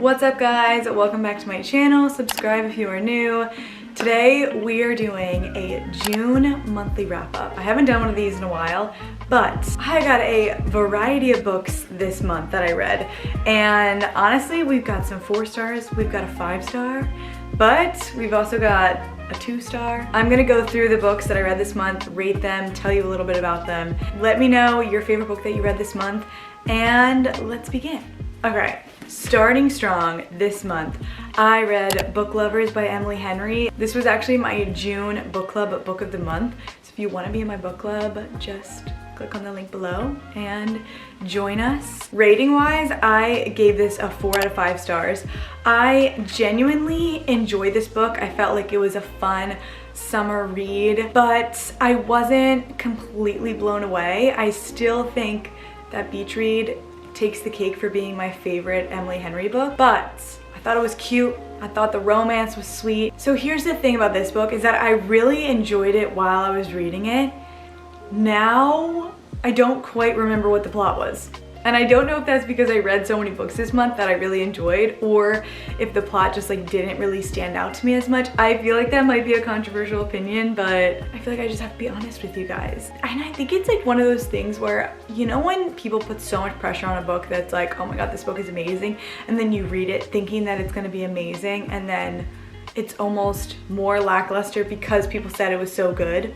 What's up guys? Welcome back to my channel. Subscribe if you are new. Today we are doing a June monthly wrap up. I haven't done one of these in a while, but I got a variety of books this month that I read. And honestly, we've got some 4 stars, we've got a 5-star, but we've also got a 2-star. I'm gonna go through the books that I read this month, rate them, tell you a little bit about them. Let me know your favorite book that you read this month, and let's begin. Okay, starting strong this month, I read Book Lovers by Emily Henry. This was actually my June book club book of the month. So if you want to be in my book club, just click on the link below and join us. Rating wise, I gave this a 4 out of 5 stars. I genuinely enjoyed this book. I felt like it was a fun summer read, but I wasn't completely blown away. I still think that Beach Read takes the cake for being my favorite Emily Henry book, but I thought it was cute. I thought the romance was sweet. So here's the thing about this book is that I really enjoyed it while I was reading it. Now, I don't quite remember what the plot was. And I don't know if that's because I read so many books this month that I really enjoyed, or if the plot just like didn't really stand out to me as much. I feel like that might be a controversial opinion, but I feel like I just have to be honest with you guys. And I think it's like one of those things where, you know, when people put so much pressure on a book that's like, oh my god, this book is amazing, and then you read it thinking that it's gonna be amazing, and then it's almost more lackluster because people said it was so good.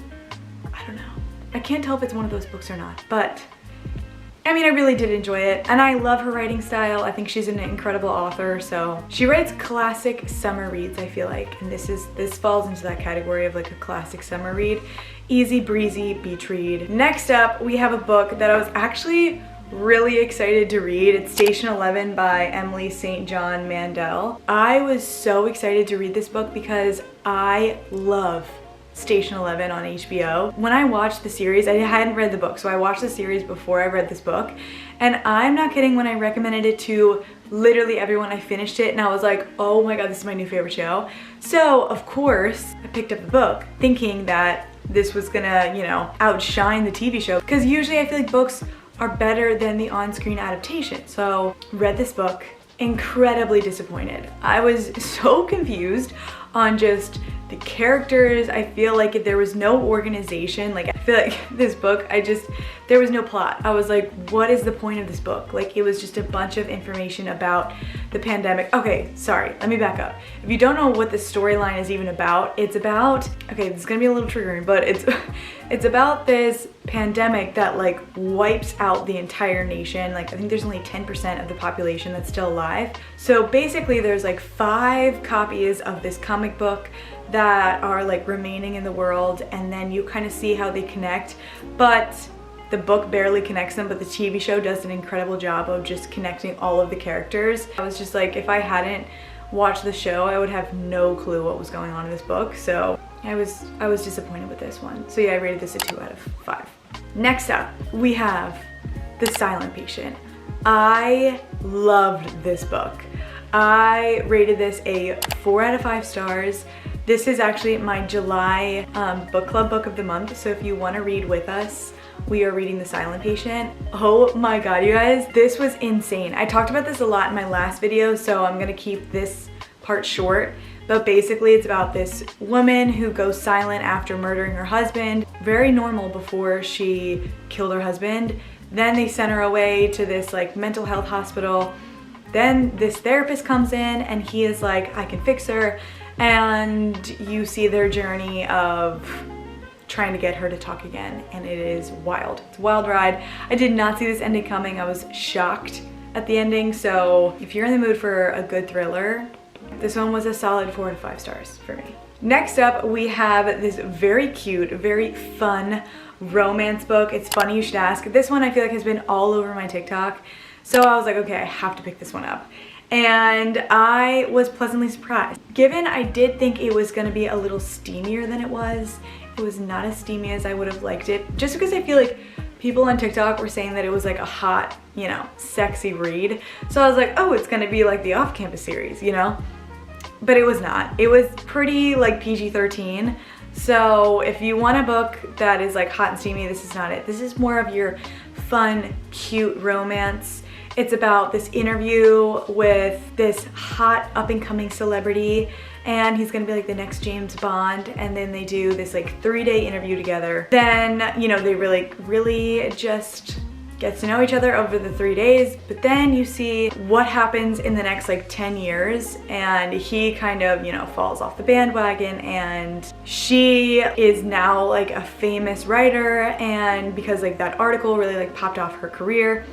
I don't know. I can't tell if it's one of those books or not, but I mean, I really did enjoy it, and I love her writing style. I think she's an incredible author, so she writes classic summer reads, I feel like, and this falls into that category of like a classic summer read. Easy breezy beach read. Next up, we have a book that I was actually really excited to read. It's Station 11 by Emily St. John Mandel. I was so excited to read this book because I love Station 11 on HBO. When I watched the series, I hadn't read the book, so I watched the series before I read this book, and I'm not kidding when I recommended it to literally everyone. I finished it and I was like, oh my god, this is my new favorite show. So of course I picked up the book thinking that this was gonna, you know, outshine the TV show, because usually I feel like books are better than the on-screen adaptation. So read this book, incredibly disappointed. I was so confused on just the characters. I feel like there was no organization. Like, I feel like this book, there was no plot. I was like, what is the point of this book? Like, it was just a bunch of information about the pandemic. Okay, sorry, let me back up. If you don't know what the storyline is even about, it's about, okay, this is gonna be a little triggering, but it's about this pandemic that like wipes out the entire nation. Like, I think there's only 10% of the population that's still alive. So basically there's like 5 copies of this comic book that are like remaining in the world, and then you kind of see how they connect, but the book barely connects them, but the TV show does an incredible job of just connecting all of the characters. I was just like, if I hadn't watched the show, I would have no clue what was going on in this book. So I was disappointed with this one. So yeah, I rated this a 2 out of 5. Next up, we have The Silent Patient. I loved this book. I rated this a 4 out of 5 stars. This is actually my July book club book of the month. So if you want to read with us, we are reading The Silent Patient. Oh my god, you guys, this was insane. I talked about this a lot in my last video, so I'm gonna keep this part short. But basically it's about this woman who goes silent after murdering her husband. Very normal before she killed her husband. Then they sent her away to this like mental health hospital. Then this therapist comes in and he is like, I can fix her. And you see their journey of trying to get her to talk again, and it is wild. It's a wild ride. I did not see this ending coming. I was shocked at the ending. So if you're in the mood for a good thriller, this one was a solid 4 out of 5 stars for me. Next up, we have this very cute, very fun romance book. It's funny you should ask. This one I feel like has been all over my TikTok. So I was like, okay, I have to pick this one up. And I was pleasantly surprised. Given I did think it was gonna be a little steamier than it was not as steamy as I would have liked it, just because I feel like people on TikTok were saying that it was like a hot, you know, sexy read. So I was like, oh, it's gonna be like the Off-Campus series, you know? But it was not. It was pretty like PG-13. So if you want a book that is like hot and steamy, this is not it. This is more of your fun, cute romance. It's about this interview with this hot up-and-coming celebrity, and he's gonna be like the next James Bond, and then they do this like 3-day interview together. Then, you know, they really just get to know each other over the 3 days, but then you see what happens in the next like 10 years, and he kind of, you know, falls off the bandwagon, and she is now like a famous writer, and because like that article really like popped off her career,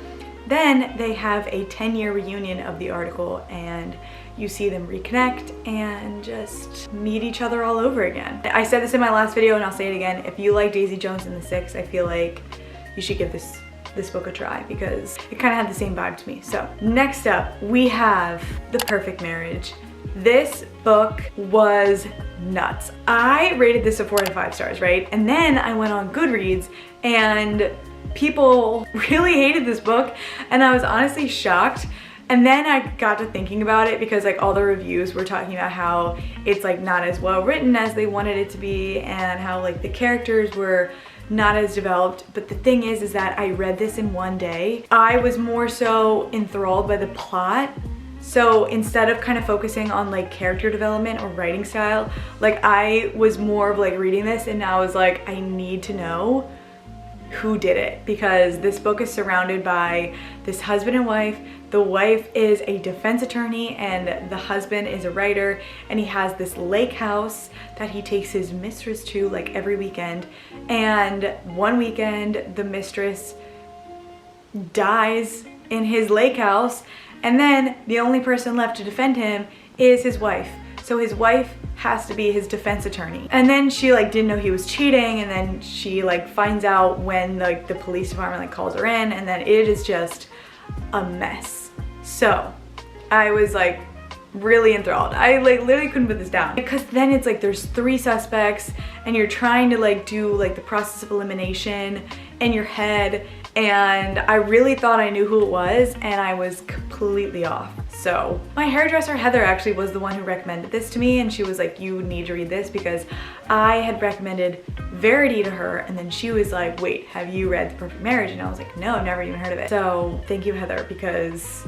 then they have a 10-year reunion of the article, and you see them reconnect and just meet each other all over again. I said this in my last video and I'll say it again. If you like Daisy Jones and the Six, I feel like you should give this book a try because it kind of had the same vibe to me. So next up, we have The Perfect Marriage. This book was nuts. I rated this a 4 out of 5 stars, right? And then I went on Goodreads and people really hated this book, and I was honestly shocked. And then I got to thinking about it because like all the reviews were talking about how it's like not as well written as they wanted it to be, and how like the characters were not as developed. But the thing is that I read this in one day. I was more so enthralled by the plot. So instead of kind of focusing on like character development or writing style, like I was more of like reading this and I was like, I need to know who did it, because this book is surrounded by this husband and wife. The wife is a defense attorney and the husband is a writer, and he has this lake house that he takes his mistress to like every weekend. And one weekend the mistress dies in his lake house, and then the only person left to defend him is his wife. So his wife has to be his defense attorney. And then she like didn't know he was cheating, and then she like finds out when like the police department like calls her in, and then it is just a mess. So I was like really enthralled. I like literally couldn't put this down, because then it's like there's 3 suspects and you're trying to like do like the process of elimination in your head, and I really thought I knew who it was and I was completely off. So my hairdresser Heather actually was the one who recommended this to me, and she was like, you need to read this, because I had recommended Verity to her, and then she was like, wait, have you read The Perfect Marriage? And I was like, no, I've never even heard of it. So thank you, Heather, because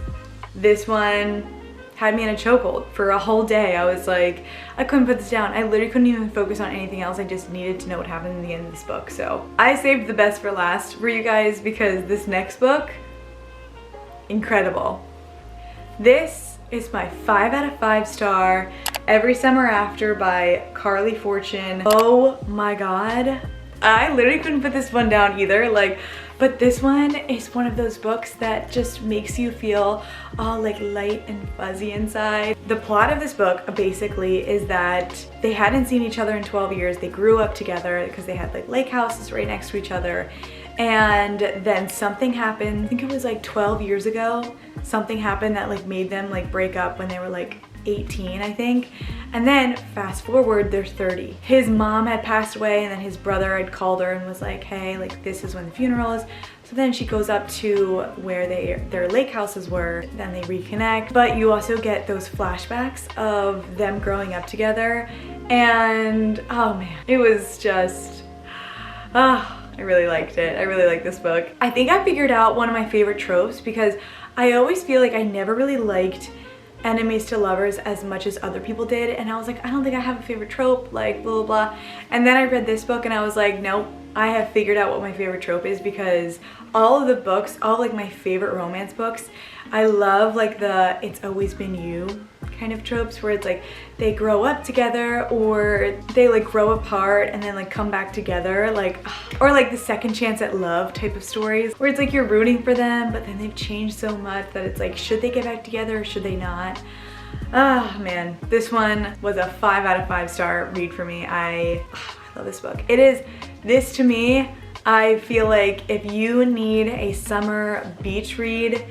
this one had me in a chokehold for a whole day. I was like, I couldn't put this down. I literally couldn't even focus on anything else. I just needed to know what happened in the end of this book. So I saved the best for last for you guys, because this next book, incredible. This is my 5 out of 5 star Every Summer After by Carly Fortune. Oh my god. I literally couldn't put this one down either. Like, but this one is one of those books that just makes you feel all like light and fuzzy inside. The plot of this book basically is that they hadn't seen each other in 12 years. They grew up together because they had like lake houses right next to each other. And then something happened, I think it was like 12 years ago, something happened that like made them like break up when they were like 18, I think. And then fast forward, they're 30. His mom had passed away, and then his brother had called her and was like, hey, like this is when the funeral is. So then she goes up to where their lake houses were, then they reconnect. But you also get those flashbacks of them growing up together. And oh man, it was just, I really liked it. I really like this book. I think I figured out one of my favorite tropes, because I always feel like I never really liked enemies to lovers as much as other people did, and I was like, I don't think I have a favorite trope, like blah blah blah. And then I read this book and I was like, nope, I have figured out what my favorite trope is, because all of the books, all of like my favorite romance books, I love like the "it's always been you" kind of tropes, where it's like they grow up together, or they like grow apart and then like come back together, like, or like the second chance at love type of stories, where it's like you're rooting for them but then they've changed so much that it's like, should they get back together or should they not? Ah man, this one was a 5 out of 5 star read for me. I love this book. It is, this to me, I feel like if you need a summer beach read,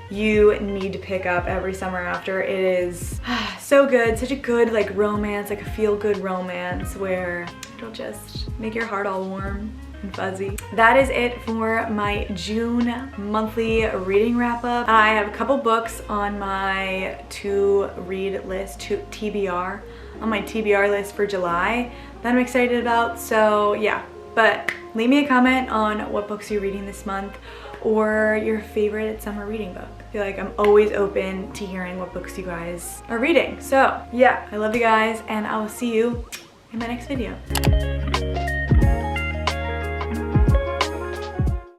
you need to pick up Every Summer After. It is so good, such a good like romance, like a feel-good romance where it'll just make your heart all warm and fuzzy. That is it for my June monthly reading wrap-up. I have a couple books on my to-read list, TBR, on my TBR list for July that I'm excited about. So yeah, but leave me a comment on what books you're reading this month, or your favorite summer reading book. I feel like I'm always open to hearing what books you guys are reading. So yeah, I love you guys and I will see you in my next video.